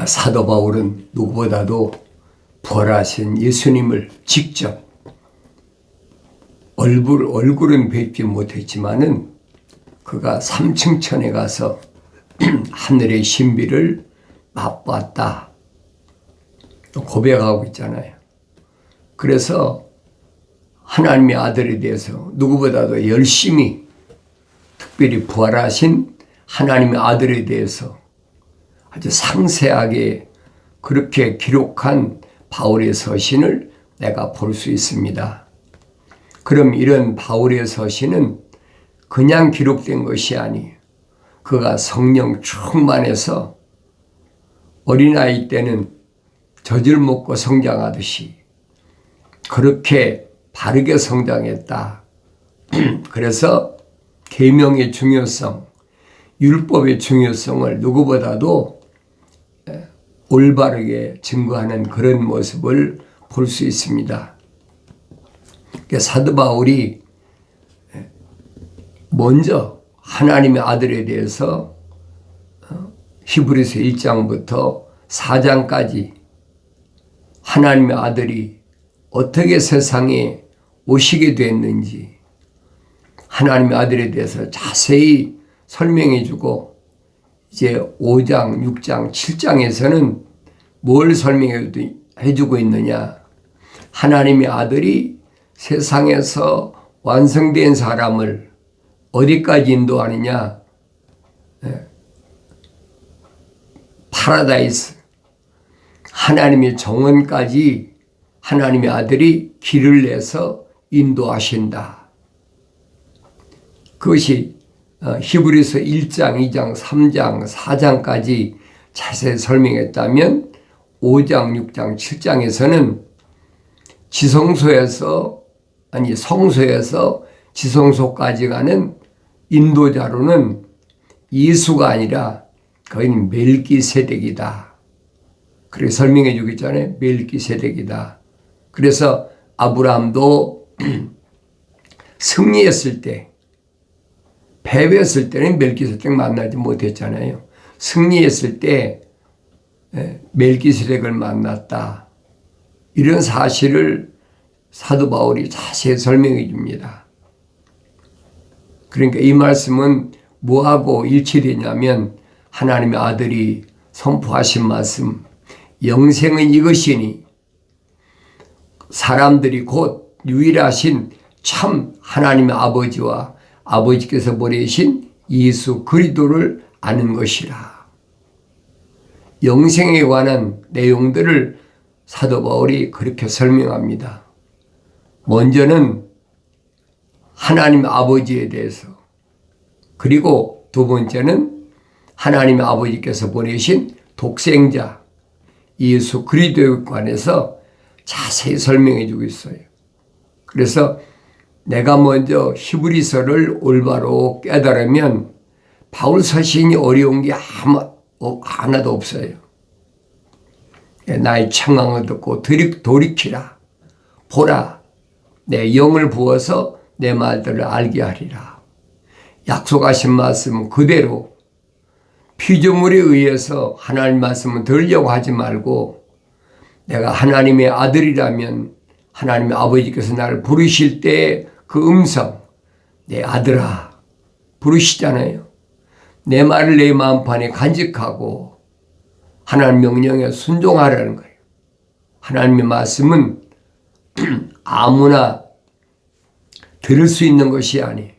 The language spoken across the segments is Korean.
사도 바울은 누구보다도 부활하신 예수님을 직접 얼굴은 뵙지 못했지만은 그가 삼층천에 가서 하늘의 신비를 맛봤다 고백하고 있잖아요. 그래서 하나님의 아들에 대해서 누구보다도 열심히 특별히 부활하신 하나님의 아들에 대해서 아주 상세하게 그렇게 기록한 바울의 서신을 내가 볼 수 있습니다. 그럼 이런 바울의 서신은 그냥 기록된 것이 아니에요. 그가 성령 충만해서 어린아이 때는 젖을 먹고 성장하듯이 그렇게 바르게 성장했다. 그래서 계명의 중요성, 율법의 중요성을 누구보다도 올바르게 증거하는 그런 모습을 볼 수 있습니다. 사도 바울이 먼저 하나님의 아들에 대해서 히브리서 1장부터 4장까지 하나님의 아들이 어떻게 세상에 오시게 됐는지 하나님의 아들에 대해서 자세히 설명해 주고 이제 5장, 6장, 7장에서는 뭘 설명해 주고 있느냐. 하나님의 아들이 세상에서 완성된 사람을 어디까지 인도하느냐. 파라다이스, 하나님의 정원까지 하나님의 아들이 길을 내서 인도하신다. 그것이 히브리서 1장, 2장, 3장, 4장까지 자세히 설명했다면 5장, 6장, 7장에서는 성소에서 지성소까지 가는 인도자로는 예수가 아니라 거긴 멜기세덱이다. 그렇게 설명해 주고 있잖아요. 멜기세덱이다. 그래서 아브라함도 승리했을 때, 패배했을 때는 멜기세덱 만나지 못했잖아요. 승리했을 때 멜기세덱을 만났다. 이런 사실을 사도 바울이 자세히 설명해 줍니다. 그러니까 이 말씀은 뭐하고 일치되냐면 하나님의 아들이 선포하신 말씀, 영생은 이것이니 사람들이 곧 유일하신 참 하나님의 아버지와 아버지께서 보내신 예수 그리스도를 아는 것이라. 영생에 관한 내용들을 사도 바울이 그렇게 설명합니다. 먼저는 하나님 아버지에 대해서, 그리고 두 번째는 하나님의 아버지께서 보내신 독생자 예수 그리스도에 관해서 자세히 설명해 주고 있어요. 그래서 내가 먼저 히브리서를 올바로 깨달으면 바울 서신이 어려운 게 하나도 없어요. 나의 청함을 듣고 돌이키라. 보라, 내 영을 부어서 내 말들을 알게 하리라. 약속하신 말씀은 그대로 피조물에 의해서 하나님 말씀을 들으려고 하지 말고 내가 하나님의 아들이라면 하나님의 아버지께서 나를 부르실 때 그 음성, 내 아들아 부르시잖아요. 내 말을 내 마음판에 간직하고 하나님 명령에 순종하라는 거예요. 하나님의 말씀은 아무나 들을 수 있는 것이 아니에요.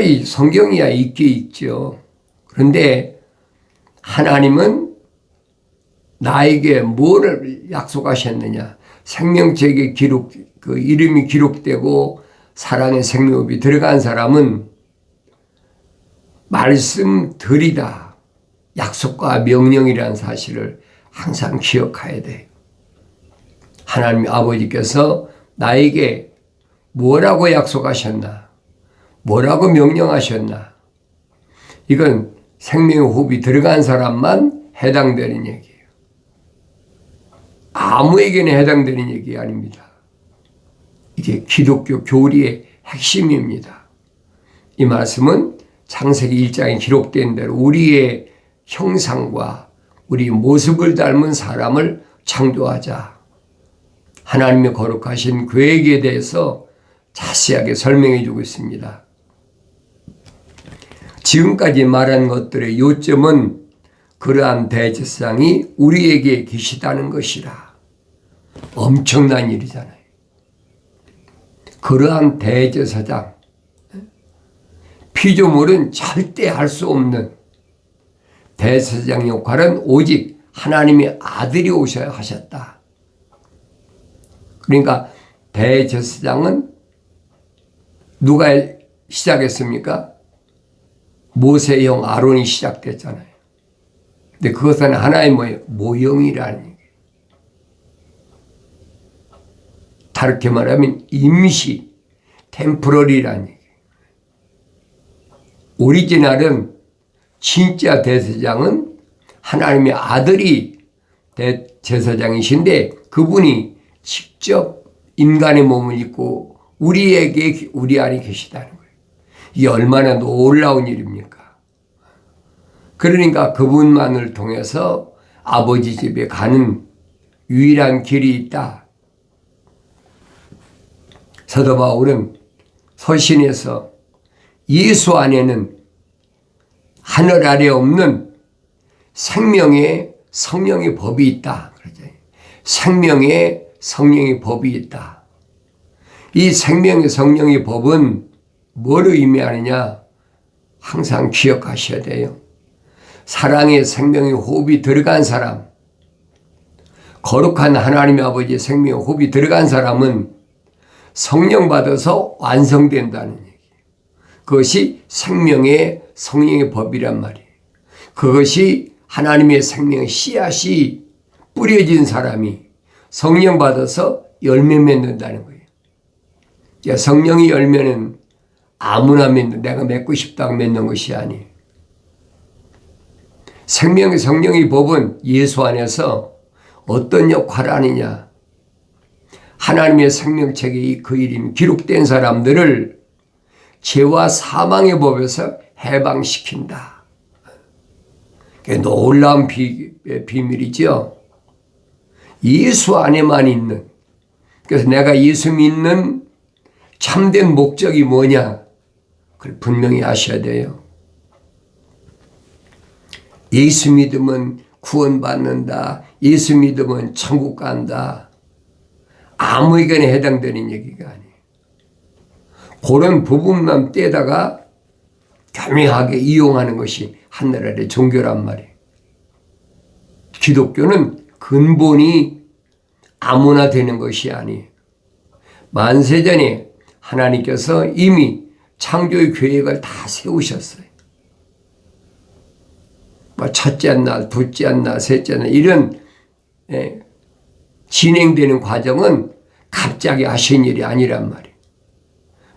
이 성경이야 있게 있죠. 그런데 하나님은 나에게 뭐를 약속하셨느냐. 생명책에 그 이름이 기록되고 사랑의 생명업이 들어간 사람은 말씀들이다. 약속과 명령이라는 사실을 항상 기억해야 돼요. 하나님 아버지께서 나에게 뭐라고 약속하셨나? 뭐라고 명령하셨나? 이건 생명의 호흡이 들어간 사람만 해당되는 얘기예요. 아무에게나 해당되는 얘기 아닙니다. 이게 기독교 교리의 핵심입니다. 이 말씀은 창세기 1장에 기록된 대로 우리의 형상과 우리 모습을 닮은 사람을 창조하자. 하나님의 거룩하신 계획에 대해서 자세하게 설명해 주고 있습니다. 지금까지 말한 것들의 요점은 그러한 대제사장이 우리에게 계시다는 것이라. 엄청난 일이잖아요. 그러한 대제사장, 피조물은 절대 할 수 없는 대제사장 역할은 오직 하나님의 아들이 오셔야 하셨다. 그러니까 대제사장은 누가 시작했습니까? 모세의 형 아론이 시작됐잖아요. 근데 그것은 하나의 모형이라는 얘기예요. 다르게 말하면 임시, 템포러리라는 얘기예요. 오리지널은 진짜 대제사장은 하나님의 아들이 대제사장이신데 그분이 직접 인간의 몸을 입고 우리 안에 계시다는 거예요. 이게 얼마나 놀라운 일입니까? 그러니까 그분만을 통해서 아버지 집에 가는 유일한 길이 있다. 사도 바울은 서신에서 예수 안에는 하늘 아래 없는 생명의 성령의 법이 있다. 그러죠. 생명의 성령의 법이 있다. 이 생명의 성령의 법은 뭘 의미하느냐? 항상 기억하셔야 돼요. 사랑의 생명의 호흡이 들어간 사람, 거룩한 하나님의 아버지의 생명의 호흡이 들어간 사람은 성령 받아서 완성된다는 얘기예요. 그것이 생명의 성령의 법이란 말이에요. 그것이 하나님의 생명의 씨앗이 뿌려진 사람이 성령 받아서 열매 맺는다는 거예요. 성령의 열매는 아무나 맺는, 내가 맺고 싶다고 맺는 것이 아니에요. 생명의 성령의 법은 예수 안에서 어떤 역할을 하느냐? 하나님의 생명책에 그 일인 기록된 사람들을 죄와 사망의 법에서 해방시킨다. 놀라운 비밀이죠. 예수 안에만 있는, 그래서 내가 예수 믿는 참된 목적이 뭐냐? 그걸 분명히 아셔야 돼요. 예수 믿으면 구원받는다. 예수 믿으면 천국 간다. 아무에게나 해당되는 얘기가 아니에요. 그런 부분만 떼다가 교묘하게 이용하는 것이 한나라의 종교란 말이에요. 기독교는 근본이 아무나 되는 것이 아니에요. 만세전에 하나님께서 이미 창조의 계획을 다 세우셨어요. 첫째 날, 둘째 날, 셋째 날 이런 진행되는 과정은 갑자기 하신 일이 아니란 말이에요.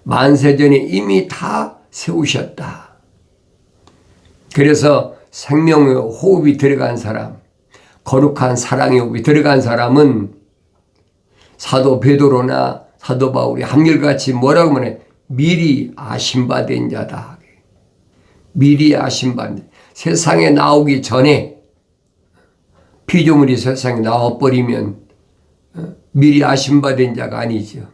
만세전에 이미 다 세우셨다. 그래서 생명의 호흡이 들어간 사람, 거룩한 사랑의 호흡이 들어간 사람은 사도 베드로나 사도 바울이 한결같이 뭐라고 말해? 미리 아심받은 자다. 미리 아심받은, 세상에 나오기 전에 피조물이 세상에 나와버리면 미리 아심받은 자가 아니죠.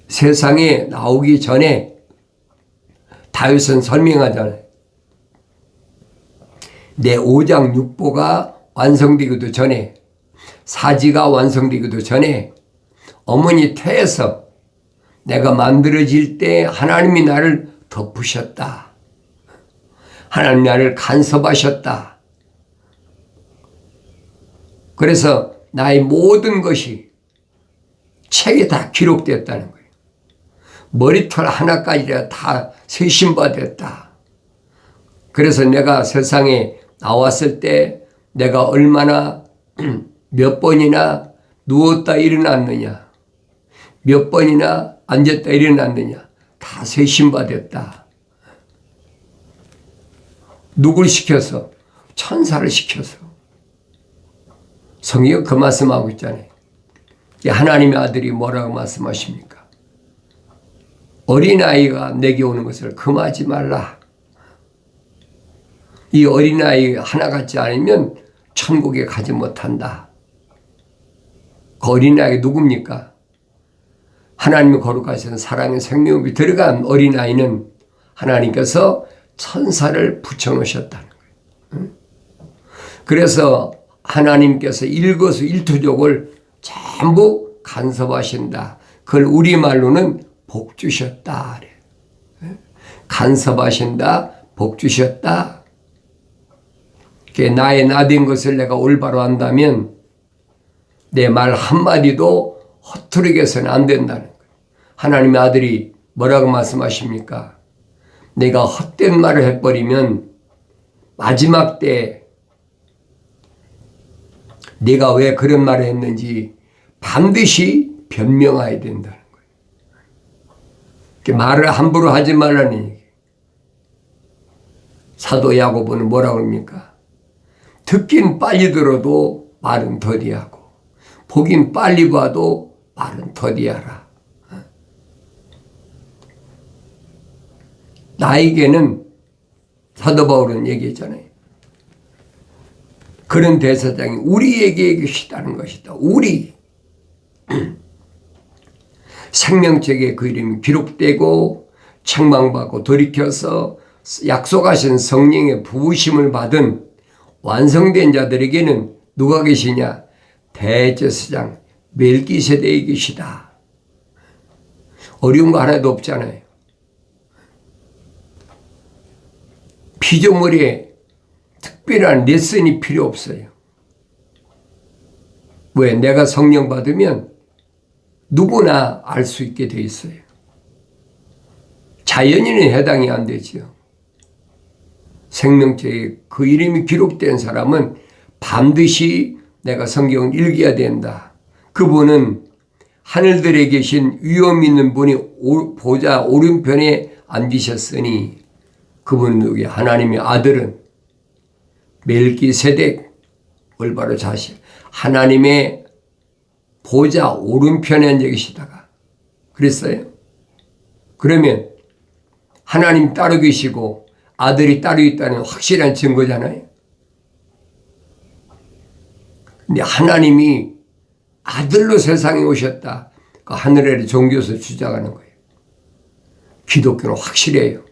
세상에 나오기 전에 다윗은 설명하잖아요. 내 5장 6보가 완성되기도 전에, 사지가 완성되기도 전에 어머니 태에서 내가 만들어질 때 하나님이 나를 덮으셨다. 하나님 나를 간섭하셨다. 그래서 나의 모든 것이 책에 다 기록됐다는 거예요. 머리털 하나까지라 다 세심받았다. 그래서 내가 세상에 나왔을 때 내가 얼마나 몇 번이나 누웠다 일어났느냐, 몇 번이나 앉았다 일어났느냐 다 세심받았다. 누굴 시켜서? 천사를 시켜서. 성경이 그 말씀하고 있잖아요. 하나님의 아들이 뭐라고 말씀하십니까? 어린아이가 내게 오는 것을 금하지 말라. 이 어린아이 하나 같지 않으면 천국에 가지 못한다. 그 어린아이가 누굽니까? 하나님의 거룩하신 사랑의 생명이 들어간 어린아이는 하나님께서 천사를 붙여놓으셨다는 거예요. 그래서 하나님께서 일거수일투족을 전부 간섭하신다. 그걸 우리말로는 복 주셨다. 간섭하신다, 복 주셨다. 나의 나된 것을 내가 올바로 한다면 내 말 한마디도 허투루게 해서는 안 된다는 거예요. 하나님의 아들이 뭐라고 말씀하십니까? 내가 헛된 말을 해버리면 마지막 때 내가 왜 그런 말을 했는지 반드시 변명해야 된다는 거예요. 말을 함부로 하지 말라는 얘기예요. 사도 야고보는 뭐라고 합니까? 듣긴 빨리 들어도 말은 더디하고 보긴 빨리 봐도 말은 더디하라. 나에게는 사도 바울은 얘기했잖아요. 그런 대사장이 우리에게 계시다는 것이다. 우리 생명책에 그 이름이 기록되고 책망받고 돌이켜서 약속하신 성령의 부으심을 받은 완성된 자들에게는 누가 계시냐? 대제사장 멜기세덱이 계시다. 어려운 거 하나도 없잖아요. 피조물에 특별한 레슨이 필요 없어요. 왜? 내가 성령 받으면 누구나 알 수 있게 돼 있어요. 자연인은 해당이 안 되죠. 생명체에 그 이름이 기록된 사람은 반드시 내가 성경을 읽어야 된다. 그분은 하늘들에 계신 위엄 있는 분이 보좌 오른편에 앉으셨으니 그분은 누구야? 하나님의 아들은 멜기세덱 올바로 자신 하나님의 보좌 오른편에 앉아 계시다가 그랬어요. 그러면 하나님 따로 계시고 아들이 따로 있다는 확실한 증거잖아요. 근데 하나님이 아들로 세상에 오셨다. 그 하늘의 종교에서 주장하는 거예요. 기독교는 확실해요.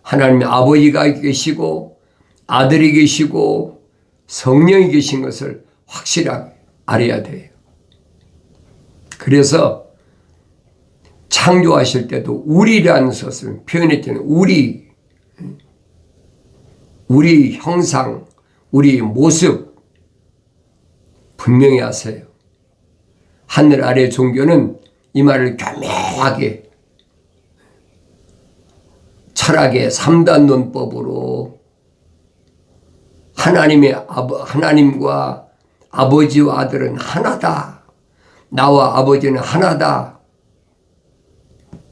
하나님의 아버지가 계시고 아들이 계시고 성령이 계신 것을 확실하게 알아야 돼요. 그래서 창조하실 때도 우리라는 것을 표현했잖아요. 우리 형상, 우리 모습 분명히 하세요. 하늘 아래 종교는 이 말을 교묘하게 철학의 3단 논법으로 하나님과 아버지와 아들은 하나다. 나와 아버지는 하나다.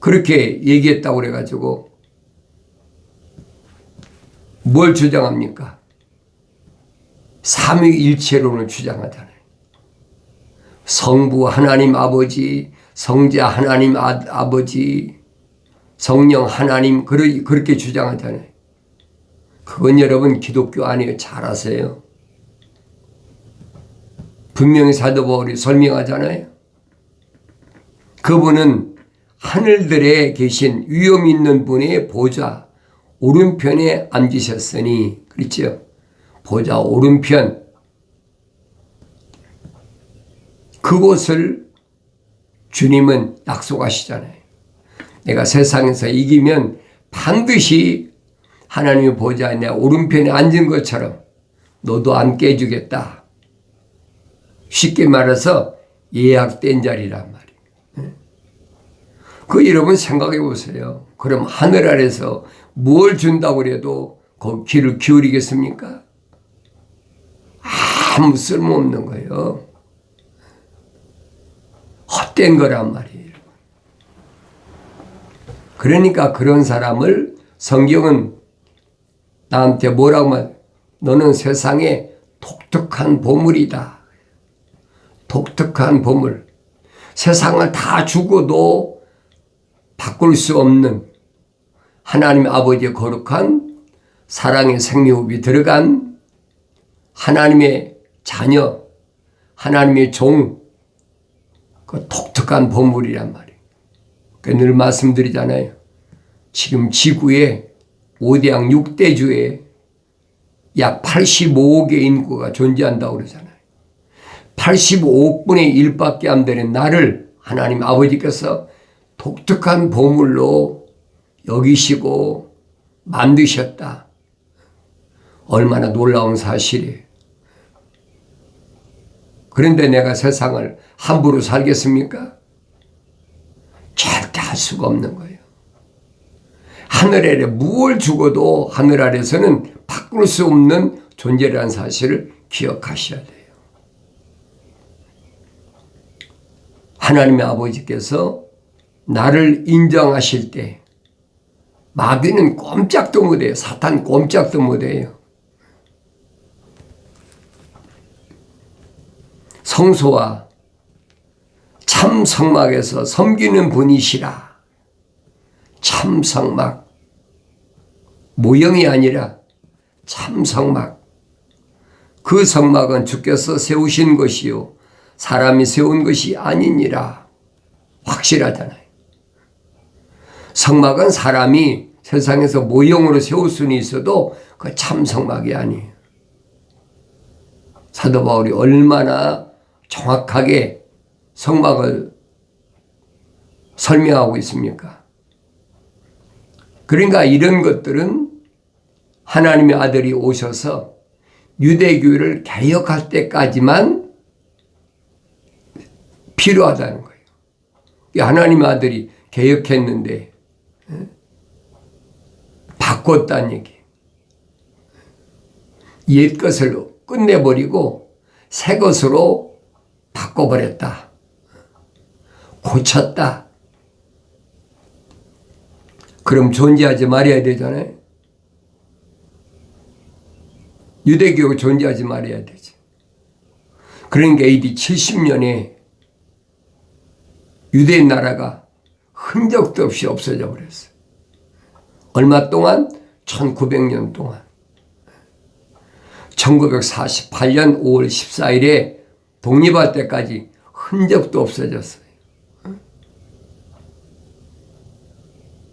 그렇게 얘기했다고 그래가지고 뭘 주장합니까? 삼위일체론을 주장하잖아요. 성부 하나님 아버지, 성자 하나님 아버지, 성령 하나님 그렇게 주장하잖아요. 그건 여러분 기독교 아니에요. 잘 아세요. 분명히 사도 바울이 설명하잖아요. 그분은 하늘들에 계신 위엄 있는 분의 보좌 오른편에 앉으셨으니 그렇죠. 보좌 오른편 그곳을 주님은 약속하시잖아요. 내가 세상에서 이기면 반드시 하나님의 보좌에 내 오른편에 앉은 것처럼 너도 앉게 해주겠다. 쉽게 말해서 예약된 자리란 말이에요. 그 여러분 생각해 보세요. 그럼 하늘 아래서 뭘 준다고 해도 그 귀를 기울이겠습니까? 아무 쓸모없는 거예요. 헛된 거란 말이에요. 그러니까 그런 사람을 성경은 나한테 뭐라고 말? 너는 세상에 독특한 보물이다. 독특한 보물. 세상을 다 주고도 바꿀 수 없는 하나님 아버지의 거룩한 사랑의 생명호흡이 들어간 하나님의 자녀, 하나님의 종, 그 독특한 보물이란 말이에요. 늘 말씀드리잖아요. 지금 지구에 5대양 6대주에 약 85억의 인구가 존재한다고 그러잖아요. 85억분의 1밖에 안 되는 나를 하나님 아버지께서 독특한 보물로 여기시고 만드셨다. 얼마나 놀라운 사실이에요. 그런데 내가 세상을 함부로 살겠습니까? 절대 할 수가 없는 거예요. 하늘 아래 무엇을 죽어도 하늘 아래서는 바꿀 수 없는 존재라는 사실을 기억하셔야 돼요. 하나님의 아버지께서 나를 인정하실 때 마귀는 꼼짝도 못해요. 사탄 꼼짝도 못해요. 성소와 참 성막에서 섬기는 분이시라. 참 성막. 모형이 아니라 참 성막. 그 성막은 주께서 세우신 것이요 사람이 세운 것이 아니니라. 확실하잖아요. 성막은 사람이 세상에서 모형으로 세울 수는 있어도 그 참 성막이 아니에요. 사도 바울이 얼마나 정확하게 성막을 설명하고 있습니까? 그러니까 이런 것들은 하나님의 아들이 오셔서 유대교회를 개혁할 때까지만 필요하다는 거예요. 하나님의 아들이 개혁했는데 바꿨다는 얘기. 옛 것을 끝내버리고 새 것으로 바꿔버렸다. 고쳤다. 그럼 존재하지 말아야 되잖아요. 유대교가 존재하지 말아야 되지. 그러니까 AD 70년에 유대 나라가 흔적도 없이 없어져 버렸어요. 얼마 동안? 1900년 동안. 1948년 5월 14일에 독립할 때까지 흔적도 없어졌어요.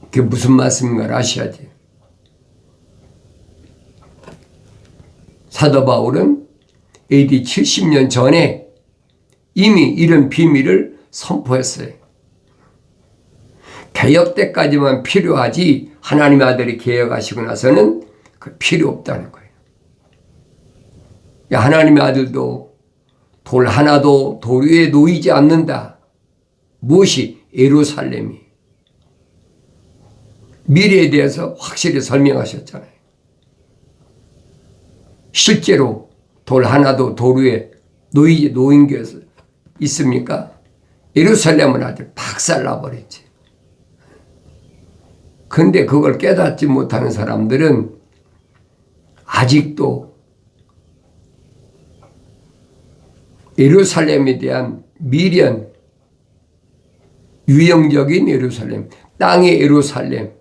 그게 무슨 말씀인가를 아셔야지. 사도 바울은 AD 70년 전에 이미 이런 비밀을 선포했어요. 개혁 때까지만 필요하지 하나님의 아들이 개혁하시고 나서는 그 필요 없다는 거예요. 하나님의 아들도 돌 하나도 돌 위에 놓이지 않는다. 무엇이? 예루살렘이. 미래에 대해서 확실히 설명하셨잖아요. 실제로 돌 하나도 돌 위에 놓인 게 있습니까? 예루살렘은 아주 박살나버렸지. 근데 그걸 깨닫지 못하는 사람들은 아직도 예루살렘에 대한 미련, 유형적인 예루살렘, 땅의 예루살렘,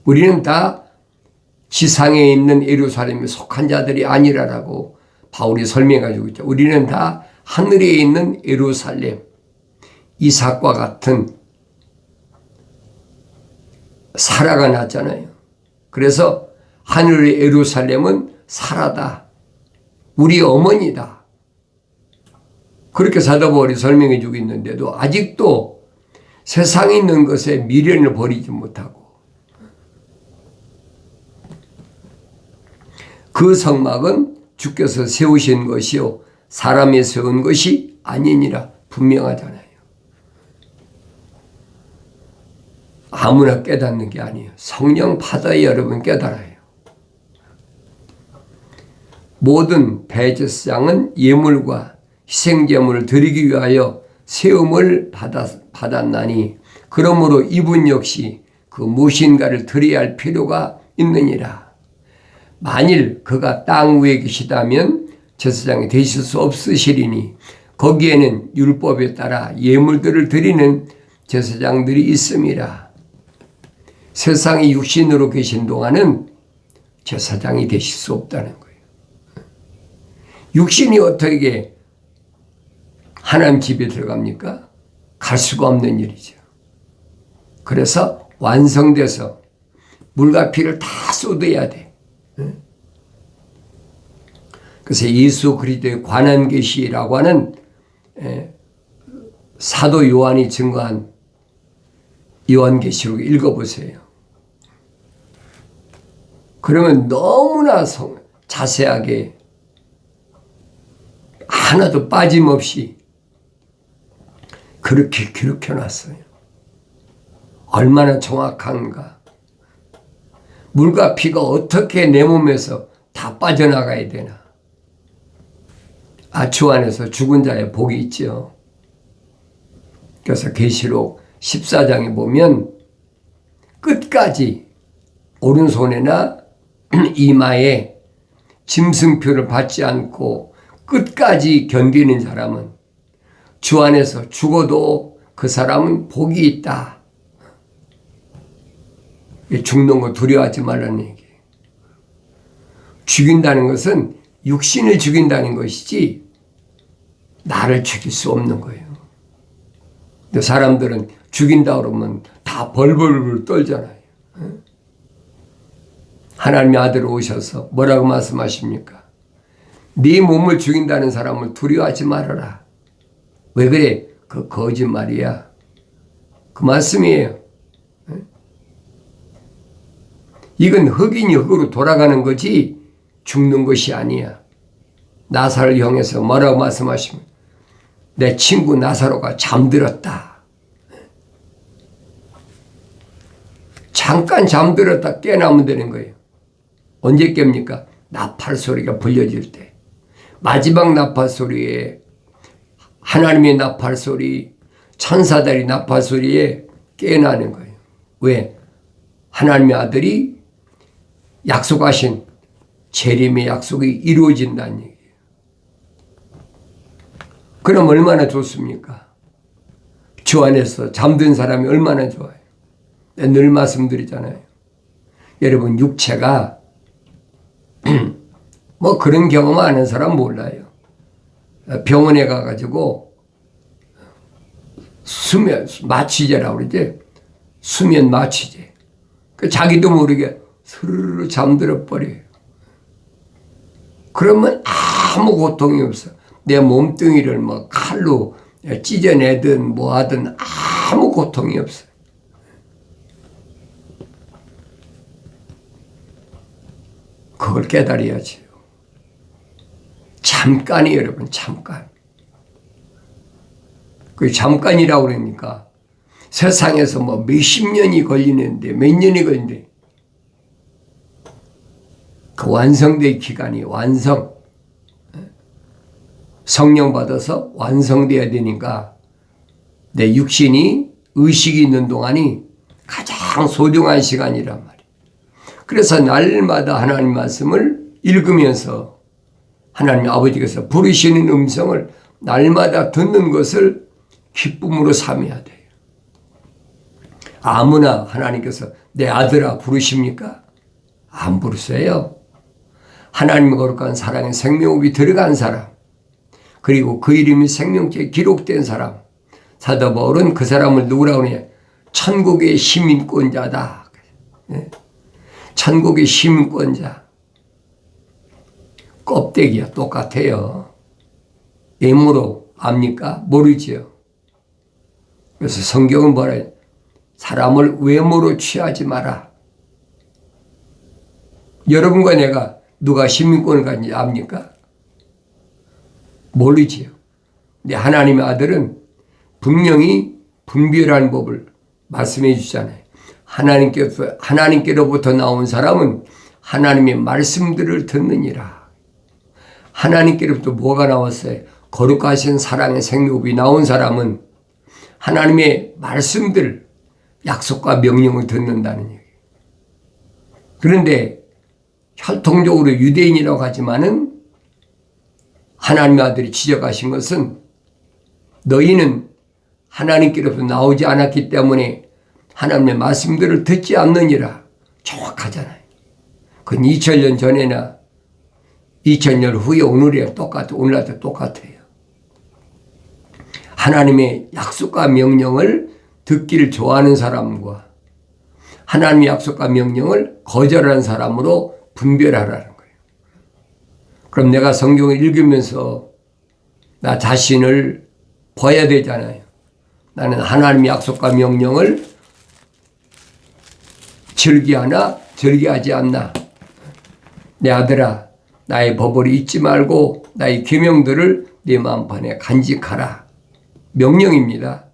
우리는 다 지상에 있는 예루살렘에 속한 자들이 아니라라고 바울이 설명해주고 있죠. 우리는 다 하늘에 있는 예루살렘, 이삭과 같은 사라가 났잖아요. 그래서 하늘의 예루살렘은 사라다. 우리 어머니다. 그렇게 사도 바울이 설명해 주고 있는데도 아직도 세상에 있는 것에 미련을 버리지 못하고 그 성막은 주께서 세우신 것이요 사람이 세운 것이 아니니라 분명하잖아요. 아무나 깨닫는 게 아니에요. 성령 받아야 여러분 깨달아요. 모든 대제사장은 예물과 희생제물을 드리기 위하여 세움을 받았나니 그러므로 이분 역시 그 무엇인가를 드려야 할 필요가 있느니라. 만일 그가 땅 위에 계시다면 제사장이 되실 수 없으시리니 거기에는 율법에 따라 예물들을 드리는 제사장들이 있음이라. 세상이 육신으로 계신 동안은 제사장이 되실 수 없다는 거예요. 육신이 어떻게 하나님 집에 들어갑니까? 갈 수가 없는 일이죠. 그래서 완성돼서 물과 피를 다 쏟아야 돼. 그래서 예수 그리스도의 관한 계시라고 하는 사도 요한이 증거한 요한계시록 읽어보세요. 그러면 너무나 자세하게 하나도 빠짐없이 그렇게 기록해놨어요. 얼마나 정확한가. 물과 피가 어떻게 내 몸에서 다 빠져나가야 되나. 주 안에서 죽은 자의 복이 있죠. 그래서 계시록 14장에 보면 끝까지 오른손에나 이마에 짐승표를 받지 않고 끝까지 견디는 사람은 주 안에서 죽어도 그 사람은 복이 있다. 죽는 거 두려워하지 말라는 얘기예요. 죽인다는 것은 육신을 죽인다는 것이지 나를 죽일 수 없는 거예요. 근데 사람들은 죽인다 그러면 다 벌벌 떨잖아요. 하나님의 아들 오셔서 뭐라고 말씀하십니까? 네 몸을 죽인다는 사람을 두려워하지 말아라. 왜 그래? 그 거짓말이야. 그 말씀이에요. 이건 흑인이 흑으로 돌아가는 거지 죽는 것이 아니야. 나사를 향해서 뭐라고 말씀하십니까? 내 친구 나사로가 잠들었다. 잠깐 잠들었다 깨나면 되는 거예요. 언제 깹니까? 나팔 소리가 불려질 때. 마지막 나팔 소리에 하나님의 나팔 소리, 천사들이 나팔 소리에 깨나는 거예요. 왜? 하나님의 아들이 약속하신 재림의 약속이 이루어진다는 얘기예요. 그럼 얼마나 좋습니까? 주 안에서 잠든 사람이 얼마나 좋아요. 늘 말씀드리잖아요. 여러분 육체가 뭐 그런 경험 아는 사람 몰라요. 병원에 가가지고 수면 마취제라고 그러지. 수면 마취제. 자기도 모르게 스르르 잠들어 버려요. 그러면 아무 고통이 없어. 내 몸뚱이를 뭐 칼로 찢어내든 뭐 하든 아무 고통이 없어요. 그걸 깨달아야지요. 잠깐이 여러분 잠깐. 그 잠깐이라고 그러니까 세상에서 뭐 몇십 년이 걸리는데 몇 년이 걸리는데 그 완성될 기간이 성령 받아서 완성돼야 되니까 내 육신이 의식이 있는 동안이 가장 소중한 시간이란 말이에요. 그래서 날마다 하나님 말씀을 읽으면서 하나님 아버지께서 부르시는 음성을 날마다 듣는 것을 기쁨으로 삼아야 돼요. 아무나 하나님께서 내 아들아 부르십니까? 안 부르세요. 하나님의 거룩한 사랑의 생명호흡이 들어간 사람, 그리고 그 이름이 생명책에 기록된 사람, 사도 바울은 그 사람을 누구라고 하느냐? 천국의 시민권자다. 천국의 시민권자. 껍데기야 똑같아요. 외모로 압니까? 모르지요. 그래서 성경은 뭐라 해요? 사람을 외모로 취하지 마라. 여러분과 내가 누가 시민권을 가진지 압니까? 모르지요. 근데 하나님의 아들은 분명히 분별하는 법을 말씀해 주잖아요. 하나님께로부터 나온 사람은 하나님의 말씀들을 듣느니라. 하나님께로부터 뭐가 나왔어요? 거룩하신 사랑의 생명이 나온 사람은 하나님의 말씀들, 약속과 명령을 듣는다는 얘기예요. 그런데 혈통적으로 유대인이라고 하지만은 하나님의 아들이 지적하신 것은 너희는 하나님께로부터 나오지 않았기 때문에 하나님의 말씀들을 듣지 않느니라. 정확하잖아요. 그건 2000년 전에나 2000년 후에 오늘이랑 똑같아요. 오늘날도 똑같아요. 하나님의 약속과 명령을 듣기를 좋아하는 사람과 하나님의 약속과 명령을 거절하는 사람으로 분별하라는 거예요. 그럼 내가 성경을 읽으면서 나 자신을 봐야 되잖아요. 나는 하나님의 약속과 명령을 즐기하나 즐기하지 않나. 내 아들아, 나의 법을 잊지 말고 나의 계명들을 네 마음판에 간직하라. 명령입니다.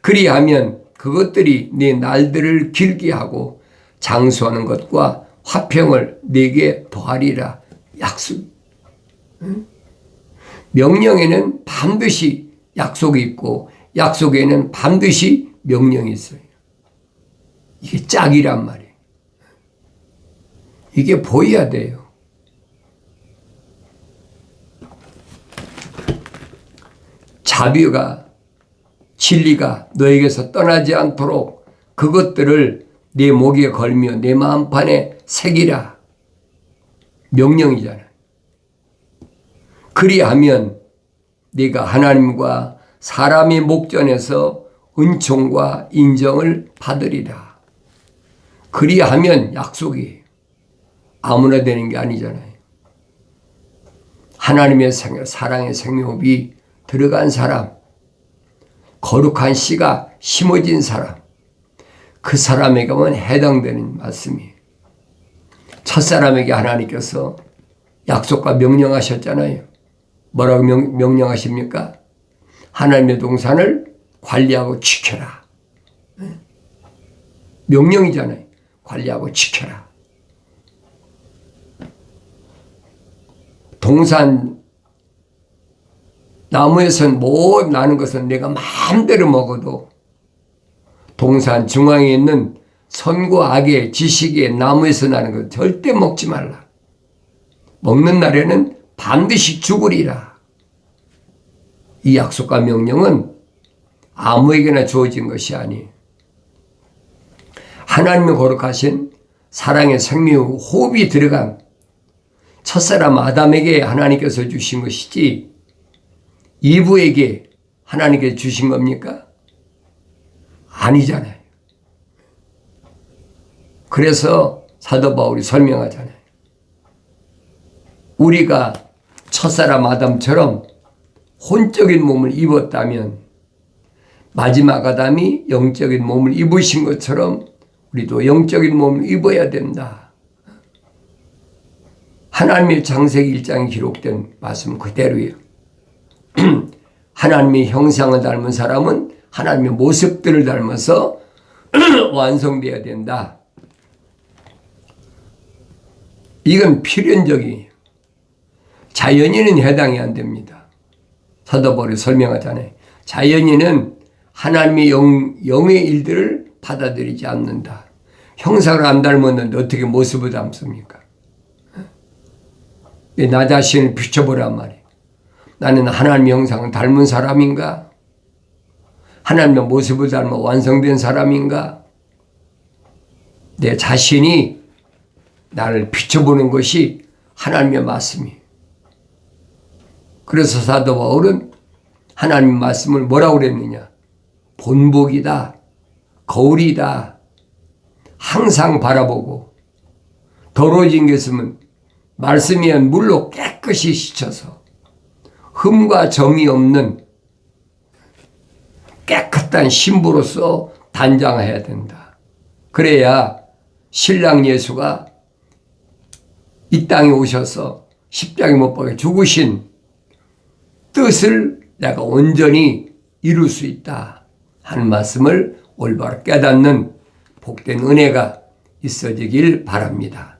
그리하면 그것들이 네 날들을 길게 하고 장수하는 것과 화평을 네게 더하리라. 약속. 명령에는 반드시 약속이 있고 약속에는 반드시 명령이 있어요. 이게 짝이란 말이에요. 이게 보여야 돼요. 자비가 진리가 너에게서 떠나지 않도록 그것들을 네 목에 걸며 내 마음판에 새기라. 명령이잖아요. 그리하면 네가 하나님과 사람의 목전에서 은총과 인정을 받으리라. 그리하면 약속이 아무나 되는 게 아니잖아요. 하나님의 사랑의 생명호흡이 들어간 사람, 거룩한 씨가 심어진 사람, 그 사람에게만 해당되는 말씀이에요. 첫사람에게 하나님께서 약속과 명령하셨잖아요. 뭐라고 명령하십니까? 하나님의 동산을 관리하고 지켜라. 명령이잖아요. 관리하고 지켜라. 동산 나무에서 나는 것은 내가 마음대로 먹어도 동산 중앙에 있는 선과 악의 지식의 나무에서 나는 것 절대 먹지 말라. 먹는 날에는 반드시 죽으리라. 이 약속과 명령은 아무에게나 주어진 것이 아니에요. 하나님의 거룩하신 사랑의 생명 호흡이 들어간 첫사람 아담에게 하나님께서 주신 것이지 이브에게 하나님께서 주신 겁니까? 아니잖아요. 그래서 사도 바울이 설명하잖아요. 우리가 첫사람 아담처럼 혼적인 몸을 입었다면 마지막 아담이 영적인 몸을 입으신 것처럼 우리도 영적인 몸을 입어야 된다. 하나님의 창세기 1장에 기록된 말씀 그대로예요. 하나님의 형상을 닮은 사람은 하나님의 모습들을 닮아서 완성되어야 된다. 이건 필연적이에요. 자연인은 해당이 안 됩니다. 사도 바울이 설명하잖아요. 자연인은 하나님의 영의 일들을 받아들이지 않는다. 형상을 안 닮았는데 어떻게 모습을 닮습니까? 나 자신을 비춰보란 말이에요. 나는 하나님의 형상을 닮은 사람인가? 하나님의 모습을 닮아 완성된 사람인가? 내 자신이 나를 비춰보는 것이 하나님의 말씀이에요. 그래서 사도 바울은 하나님의 말씀을 뭐라고 그랬느냐? 본보기다, 거울이다. 항상 바라보고 더러워진 게 있으면 말씀이면 물로 깨끗이 씻어서 흠과 점이 없는 깨끗한 신부로서 단장해야 된다. 그래야 신랑 예수가 이 땅에 오셔서 십자가에 못 박혀 죽으신 뜻을 내가 온전히 이룰 수 있다 하는 말씀을 올바로 깨닫는 복된 은혜가 있어지길 바랍니다.